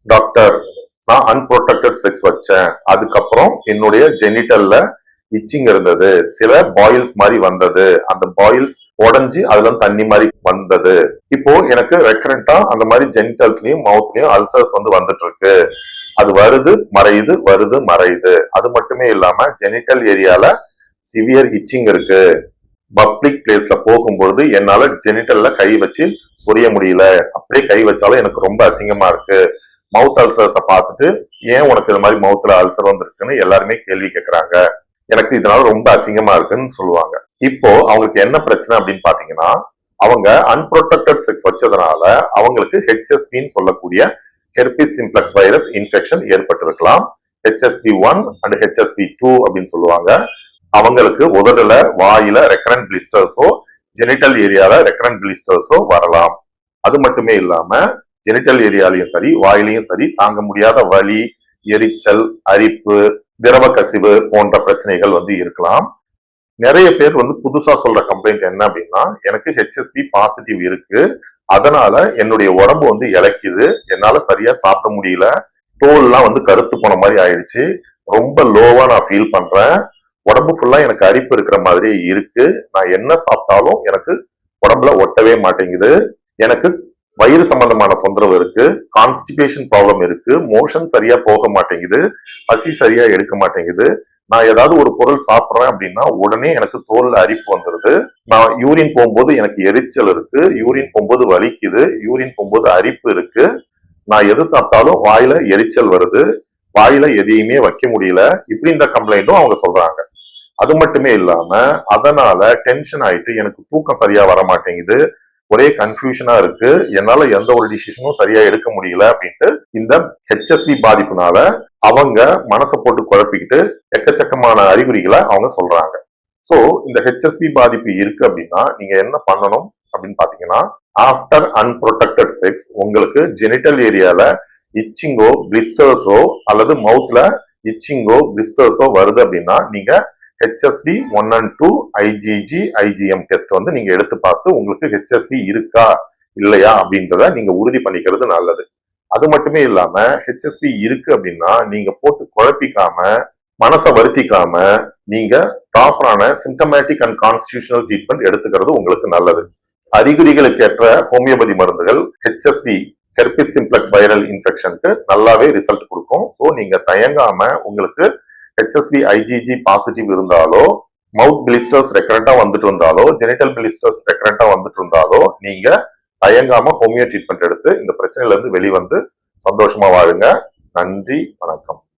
Doctor, நான் unprotected sex வச்சேன், அதுக்கப்புறம் என்னுடைய ஜெனிட்டல்ல இச்சிங் இருந்தது, சில பாயில்ஸ் மாதிரி வந்தது, அந்த பாயில்ஸ் உடஞ்சி அதுல தண்ணி மாதிரி வந்தது, இப்போ எனக்கு ரெக்கரண்டா அந்த மாதிரி ஜெனிட்டல்ஸ்லயும் மவுத்லயும் அல்சர்ஸ் வந்துட்டு இருக்கு, அது வருது மறையுது வருது மறையுது. அது மட்டுமே இல்லாம ஜெனிட்டல் ஏரியால சிவியர் இச்சிங் இருக்கு, பப்ளிக் பிளேஸ்ல போகும்பொழுது என்னால ஜெனிட்டல்ல கை வச்சு சொரிய முடியல, அப்படியே கை வச்சாலும் எனக்கு ரொம்ப அசிங்கமா இருக்கு, மவுத் அல்சர்ஸ பார்த்துட்டு ஏன் உனக்கு இது மாதிரி மவுத்ல அல்சர் வந்திருக்குன்னு எல்லாருமே கேள்வி கேட்கறாங்க, எனக்கு இதனால ரொம்ப அசிங்கமா இருக்குன்னு சொல்லுவாங்க. இப்போ அவங்களுக்கு என்ன பிரச்சனை அப்படின்னு பாத்தீங்கன்னா, அவங்க அன்ப்ரொடெக்டட் செக்ஸ் வச்சதுனால அவங்களுக்கு ஹெச்எஸ்வின்னு சொல்லக்கூடிய ஹெர்பிஸ் சிம்ப்ளெக்ஸ் வைரஸ் இன்ஃபெக்ஷன் ஏற்பட்டிருக்கலாம். HSV1 அண்ட் HSV2 அப்படின்னு சொல்லுவாங்க. அவங்களுக்கு உதடுல வாயில ரெக்கரண்ட் பிளிஸ்டர்ஸோ ஜெனிட்டல் ஏரியால ரெக்கரண்ட் பிளிஸ்டர்ஸோ வரலாம். அது மட்டுமே இல்லாம ஜெனிட்டல் ஏரியாலையும் சரி வாயிலையும் சரி தாங்க முடியாத வலி, எரிச்சல், அரிப்பு, திரவ கசிவு போன்ற பிரச்சனைகள் இருக்கலாம். நிறைய பேர் புதுசா சொல்ற கம்ப்ளைண்ட் என்ன அப்படின்னா, எனக்கு HSV பாசிட்டிவ் இருக்கு, அதனால என்னுடைய உடம்பு இளைக்குது, என்னால சரியா சாப்பிட முடியல, தோல்லாம் கருத்து போன மாதிரி ஆயிடுச்சு, ரொம்ப லோவா நான் ஃபீல் பண்றேன், உடம்பு ஃபுல்லா எனக்கு அரிப்பு இருக்கிற மாதிரியே இருக்கு, நான் என்ன சாப்பிட்டாலும் எனக்கு உடம்புல ஒட்டவே மாட்டேங்குது, எனக்கு வயிறு சம்பந்தமான தொந்தரவு இருக்கு, கான்ஸ்டிபேஷன் ப்ராப்ளம் இருக்கு, மோஷன் சரியா போக மாட்டேங்குது, பசி சரியா எடுக்க மாட்டேங்குது, நான் ஏதாவது ஒரு பொருள் சாப்பிட்றேன் அப்படின்னா உடனே எனக்கு தோல்ல அரிப்பு வந்துருது, நான் யூரின் போகும்போது எனக்கு எரிச்சல் இருக்கு, யூரின் போகும்போது வலிக்குது, யூரின் போகும்போது அரிப்பு இருக்கு, நான் எது சாப்பிட்டாலும் வாயில எரிச்சல் வருது, வாயில எதையுமே வைக்க முடியல, இப்படி இந்த கம்ப்ளைண்ட்டும் அவங்க சொல்றாங்க. அது மட்டுமே இல்லாம அதனால டென்ஷன் ஆயிட்டு எனக்கு தூக்கம் சரியா வர மாட்டேங்குது, ஒரே கன்ஃபியூஷனா இருக்கு, என்னால எந்த ஒரு டிசிஷனும் சரியா எடுக்க முடியல அப்படின்ட்டு இந்த HSV பாதிப்புனால அவங்க மனசை போட்டு குழப்பிக்கிட்டு எக்கச்சக்கமான அறிகுறிகளை அவங்க சொல்றாங்க. சோ இந்த HSV பாதிப்பு இருக்கு அப்படின்னா நீங்க என்ன பண்ணணும் அப்படின்னு பாத்தீங்கன்னா, ஆஃப்டர் அன்ப்ரொடெக்டட் செக்ஸ் உங்களுக்கு ஜெனிட்டல் ஏரியால இச்சிங்கோ பிளிஸ்டர்ஸோ அல்லது மவுத்ல இச்சிங்கோ பிளிஸ்டர்ஸோ வருது அப்படின்னா நீங்க HSV1 and 2 IgG IgM test நீங்க எடுத்து பார்த்து உங்களுக்கு HSV இருக்கா இல்லையா அப்படின்றத நீங்க உறுதி பண்ணிக்கிறது நல்லது. அது மட்டுமே இல்லாம HSV இருக்கு அப்படின்னா நீங்க போட்டு குழப்பிக்காம மனசை வருத்திக்காம நீங்க ப்ராப்பரான சிம்டமேட்டிக் அண்ட் கான்ஸ்டிடியூஷனல் ட்ரீட்மெண்ட் எடுத்துக்கிறது உங்களுக்கு நல்லது. அறிகுறிகளுக்கு ஏற்ற ஹோமியோபதி மருந்துகள் HSV ஹெர்பிஸ் சிம்ப்ளெக்ஸ் வைரல் இன்ஃபெக்ஷனுக்கு நல்லாவே ரிசல்ட் கொடுக்கும். ஸோ நீங்க தயங்காம உங்களுக்கு HSV IgG பாசிட்டிவ் இருந்தாலோ, மவுத் பிளிஸ்டர்ஸ் ரெக்கரண்டா வந்துட்டு இருந்தாலோ, ஜெனிட்டல் பிளிஸ்டர்ஸ் ரெக்கரண்டா வந்துட்டு இருந்தாலோ நீங்க தயங்காம ஹோமியோ ட்ரீட்மெண்ட் எடுத்து இந்த பிரச்சனையில இருந்து வெளிவந்து சந்தோஷமா வாழுங்க. நன்றி, வணக்கம்.